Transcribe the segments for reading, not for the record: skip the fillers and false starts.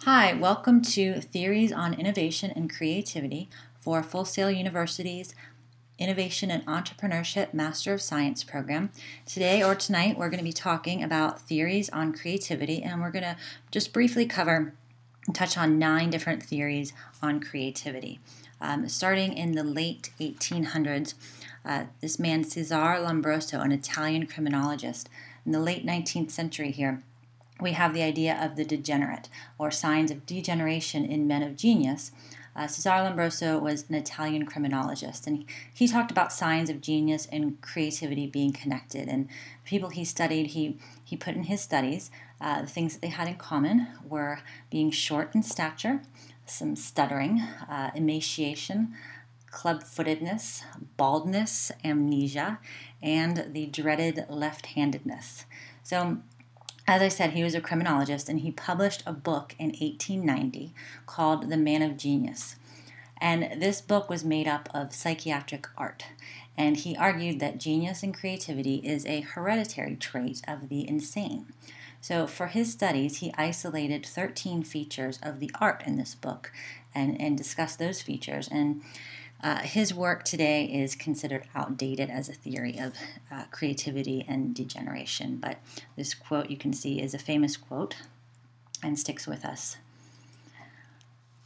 Hi, welcome to Theories on Innovation and Creativity for Full Sail University's Innovation and Entrepreneurship Master of Science program. Today or tonight, we're going to be talking about theories on creativity, and we're going to just briefly touch on 9 different theories on creativity. Starting in the late 1800s, this man, Cesare Lombroso, an Italian criminologist, in the late 19th century here, we have the idea of the degenerate, or signs of degeneration in men of genius. Cesare Lombroso was an Italian criminologist, and he talked about signs of genius and creativity being connected. And people he studied, he put in his studies, the things that they had in common were being short in stature, some stuttering, emaciation, club-footedness, baldness, amnesia, and the dreaded left-handedness. So, as I said, he was a criminologist, and he published a book in 1890 called The Man of Genius. And this book was made up of psychiatric art. And he argued that genius and creativity is a hereditary trait of the insane. So for his studies, he isolated 13 features of the art in this book and discussed those features. And his work today is considered outdated as a theory of creativity and degeneration, but this quote you can see is a famous quote and sticks with us.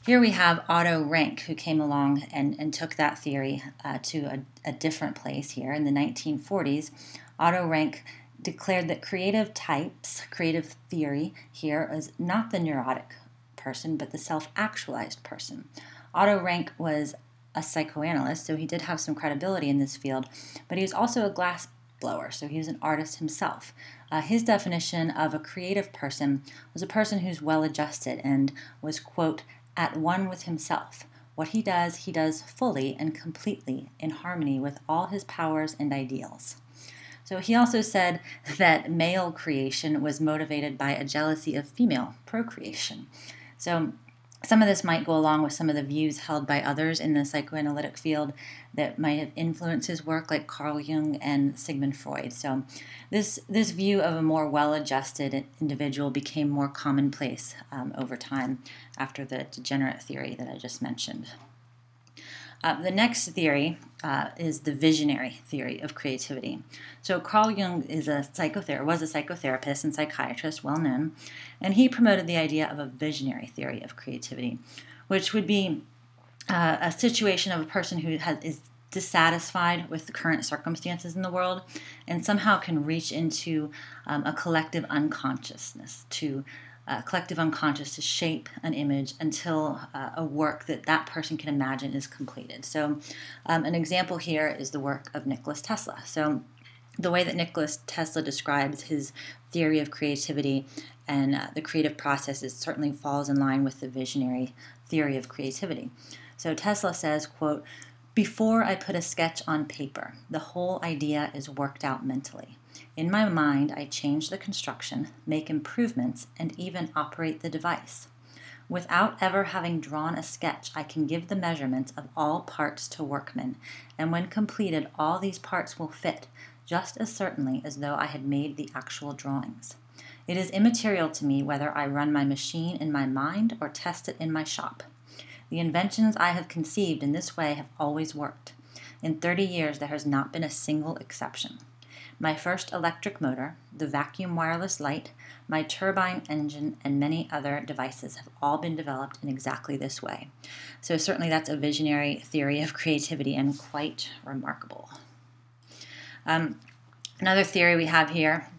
Here we have Otto Rank, who came along and took that theory to a different place here. In the 1940s, Otto Rank declared that creative theory here is not the neurotic person, but the self-actualized person. Otto Rank was a psychoanalyst, so he did have some credibility in this field, but he was also a glass blower, so he was an artist himself. His definition of a creative person was a person who's well-adjusted and was, quote, at one with himself. What he does fully and completely in harmony with all his powers and ideals. So he also said that male creation was motivated by a jealousy of female procreation. So some of this might go along with some of the views held by others in the psychoanalytic field that might have influenced his work, like Carl Jung and Sigmund Freud. So this view of a more well-adjusted individual became more commonplace over time after the degenerate theory that I just mentioned. The next theory is the visionary theory of creativity. So Carl Jung was a psychotherapist and psychiatrist, well known, and he promoted the idea of a visionary theory of creativity, which would be a situation of a person who is dissatisfied with the current circumstances in the world and somehow can reach into a collective unconscious to shape an image until a work that person can imagine is completed. So an example here is the work of Nikola Tesla. So the way that Nikola Tesla describes his theory of creativity and the creative process certainly falls in line with the visionary theory of creativity. So Tesla says, quote, before I put a sketch on paper, the whole idea is worked out mentally. In my mind, I change the construction, make improvements, and even operate the device. Without ever having drawn a sketch, I can give the measurements of all parts to workmen, and when completed, all these parts will fit, just as certainly as though I had made the actual drawings. It is immaterial to me whether I run my machine in my mind or test it in my shop. The inventions I have conceived in this way have always worked. In 30 years, there has not been a single exception. My first electric motor, the vacuum wireless light, my turbine engine, and many other devices have all been developed in exactly this way. So certainly that's a visionary theory of creativity and quite remarkable. Another theory we have here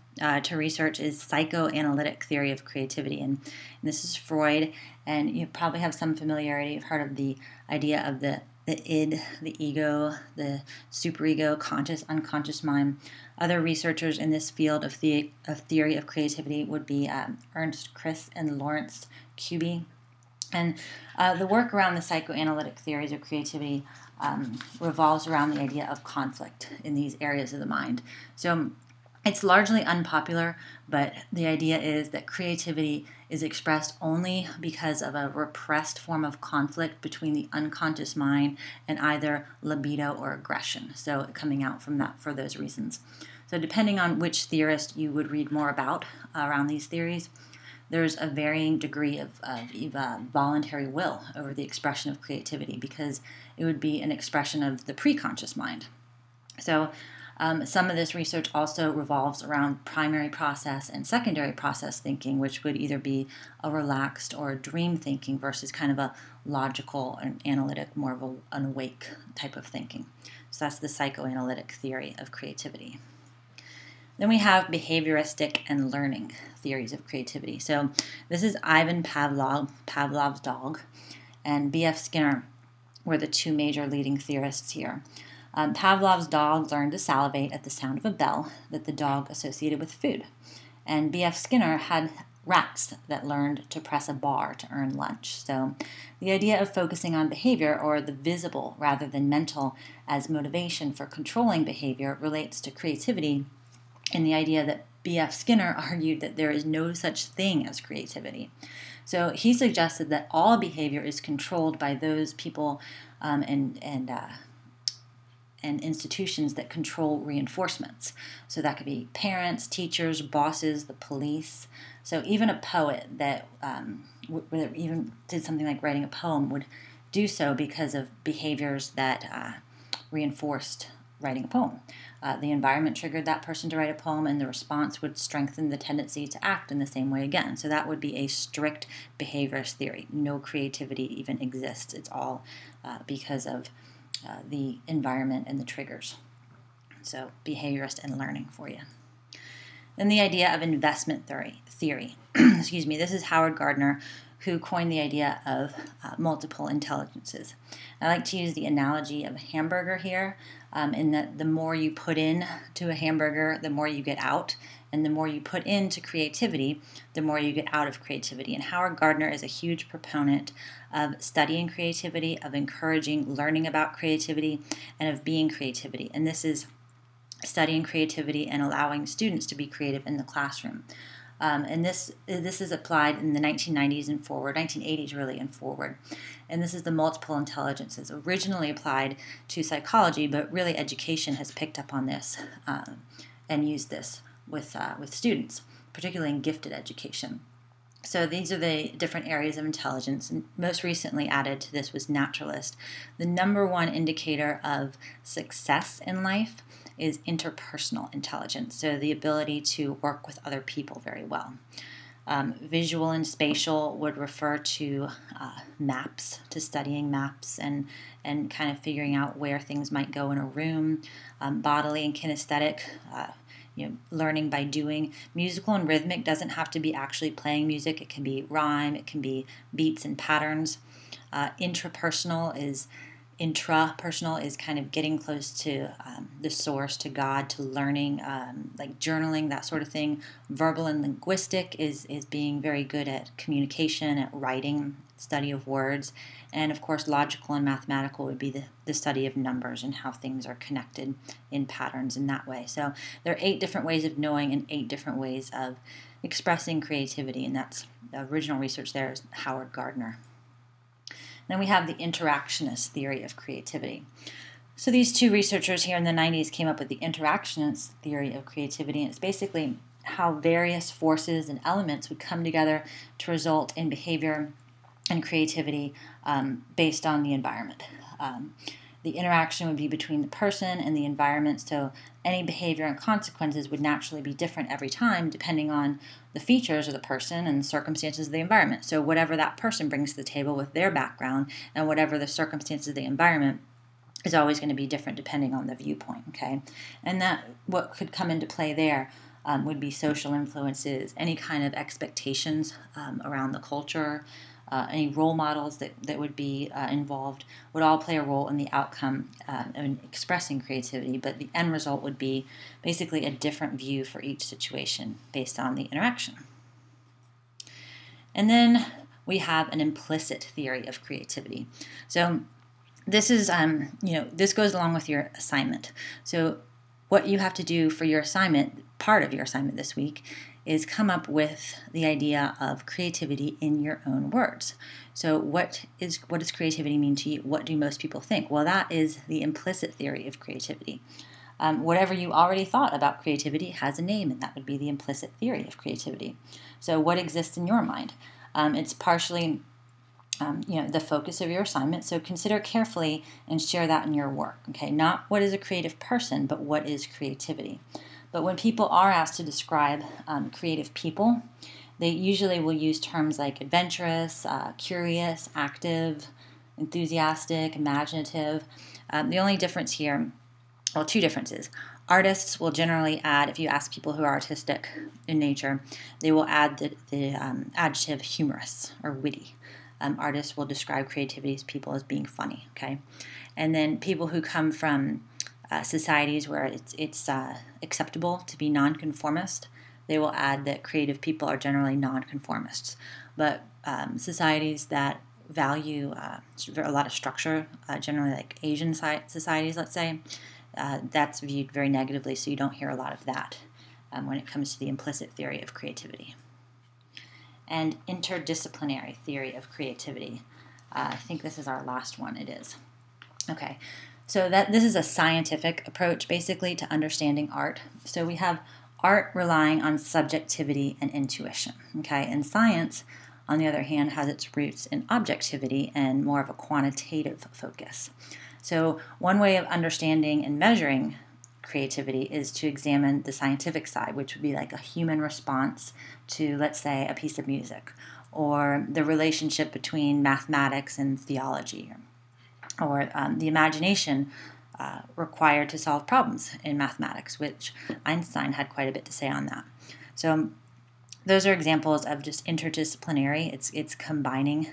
to research is psychoanalytic theory of creativity, and this is Freud, and you probably have some familiarity. You've heard of the idea of the id, the ego, the superego, conscious, unconscious mind. Other researchers in this field of theory of creativity would be Ernst Kress and Lawrence Kuby. And the work around the psychoanalytic theories of creativity revolves around the idea of conflict in these areas of the mind. So it's largely unpopular, but the idea is that creativity is expressed only because of a repressed form of conflict between the unconscious mind and either libido or aggression. So coming out from that for those reasons. So depending on which theorist you would read more about around these theories, there's a varying degree of voluntary will over the expression of creativity, because it would be an expression of the preconscious mind. So some of this research also revolves around primary process and secondary process thinking, which would either be a relaxed or a dream thinking versus kind of a logical and analytic, more of an awake type of thinking. So that's the psychoanalytic theory of creativity. Then we have behavioristic and learning theories of creativity. So this is Ivan Pavlov's dog, and B.F. Skinner were the two major leading theorists here. Pavlov's dog learned to salivate at the sound of a bell that the dog associated with food. And B.F. Skinner had rats that learned to press a bar to earn lunch. So the idea of focusing on behavior, or the visible rather than mental, as motivation for controlling behavior relates to creativity, and the idea that B.F. Skinner argued that there is no such thing as creativity. So he suggested that all behavior is controlled by those people and institutions that control reinforcements. So that could be parents, teachers, bosses, the police. So even a poet that even did something like writing a poem would do so because of behaviors that reinforced writing a poem. The environment triggered that person to write a poem, and the response would strengthen the tendency to act in the same way again. So that would be a strict behaviorist theory. No creativity even exists. It's all because of the environment and the triggers. So behaviorist and learning for you. Then the idea of investment theory. Excuse me. This is Howard Gardner, who coined the idea of multiple intelligences. I like to use the analogy of a hamburger here, in that the more you put in to a hamburger, the more you get out, and the more you put into creativity, the more you get out of creativity. And Howard Gardner is a huge proponent of studying creativity, of encouraging learning about creativity, and of being creativity. And this is studying creativity and allowing students to be creative in the classroom. And this is applied in the 1990s and forward, 1980s really and forward. And this is the multiple intelligences, originally applied to psychology, but really education has picked up on this and used this with students, particularly in gifted education. So these are the different areas of intelligence, and most recently added to this was naturalist. The number one indicator of success in life is interpersonal intelligence, so the ability to work with other people very well. Visual and spatial would refer to maps, to studying maps and kind of figuring out where things might go in a room. Bodily and kinesthetic, learning by doing. Musical and rhythmic doesn't have to be actually playing music. It can be rhyme, it can be beats and patterns. Intrapersonal is kind of getting close to the source, to God, to learning, like journaling, that sort of thing. Verbal and linguistic is being very good at communication, at writing, study of words. And of course, logical and mathematical would be the study of numbers and how things are connected in patterns in that way. So there are 8 different ways of knowing and 8 different ways of expressing creativity, and that's the original research there is Howard Gardner. Then we have the interactionist theory of creativity. So these two researchers here in the 90s came up with the interactionist theory of creativity, and it's basically how various forces and elements would come together to result in behavior and creativity based on the environment. The interaction would be between the person and the environment, so any behavior and consequences would naturally be different every time depending on the features of the person and the circumstances of the environment. So whatever that person brings to the table with their background and whatever the circumstances of the environment is always going to be different depending on the viewpoint, okay? And that what could come into play there would be social influences, any kind of expectations around the culture, any role models that would be involved would all play a role in the outcome in expressing creativity, but the end result would be basically a different view for each situation based on the interaction. And then we have an implicit theory of creativity. So this is, this goes along with your assignment. So what you have to do for your assignment, part of your assignment this week, is come up with the idea of creativity in your own words. So what does creativity mean to you? What do most people think? Well, that is the implicit theory of creativity. Whatever you already thought about creativity has a name, and that would be the implicit theory of creativity. So what exists in your mind? It's partially the focus of your assignment, so consider carefully and share that in your work, okay? Not what is a creative person, but what is creativity. But when people are asked to describe creative people, they usually will use terms like adventurous, curious, active, enthusiastic, imaginative. The only difference here, well, two differences. Artists will generally add, if you ask people who are artistic in nature, they will add the adjective humorous or witty. Artists will describe creativity as people as being funny, okay? And then people who come from societies where it's acceptable to be nonconformist, they will add that creative people are generally nonconformists. But societies that value a lot of structure, generally like Asian societies, let's say, that's viewed very negatively, so you don't hear a lot of that when it comes to the implicit theory of creativity. And interdisciplinary theory of creativity. I think this is our last one. It is. Okay, so this is a scientific approach basically to understanding art. So we have art relying on subjectivity and intuition. Okay, and science, on the other hand, has its roots in objectivity and more of a quantitative focus. So one way of understanding and measuring creativity is to examine the scientific side, which would be like a human response to, let's say, a piece of music, or the relationship between mathematics and theology, or the imagination required to solve problems in mathematics, which Einstein had quite a bit to say on that. So those are examples of just interdisciplinary. It's combining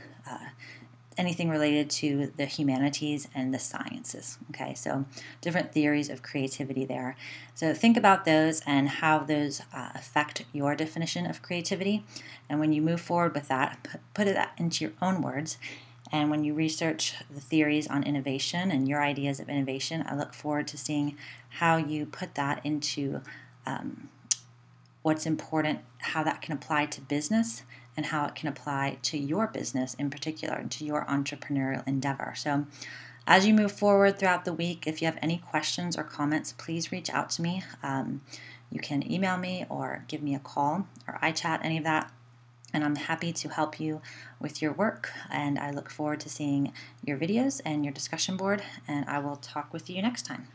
anything related to the humanities and the sciences. Okay, so different theories of creativity there. So think about those and how those affect your definition of creativity. And when you move forward with that, put it into your own words. And when you research the theories on innovation and your ideas of innovation, I look forward to seeing how you put that into what's important, how that can apply to business, and how it can apply to your business in particular, and to your entrepreneurial endeavor. So as you move forward throughout the week, if you have any questions or comments, please reach out to me. You can email me or give me a call or iChat, any of that. And I'm happy to help you with your work. And I look forward to seeing your videos and your discussion board. And I will talk with you next time.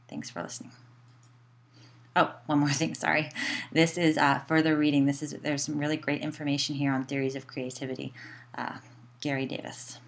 Thanks for listening. Oh, one more thing, sorry. This is further reading. There's some really great information here on theories of creativity. Gary Davis.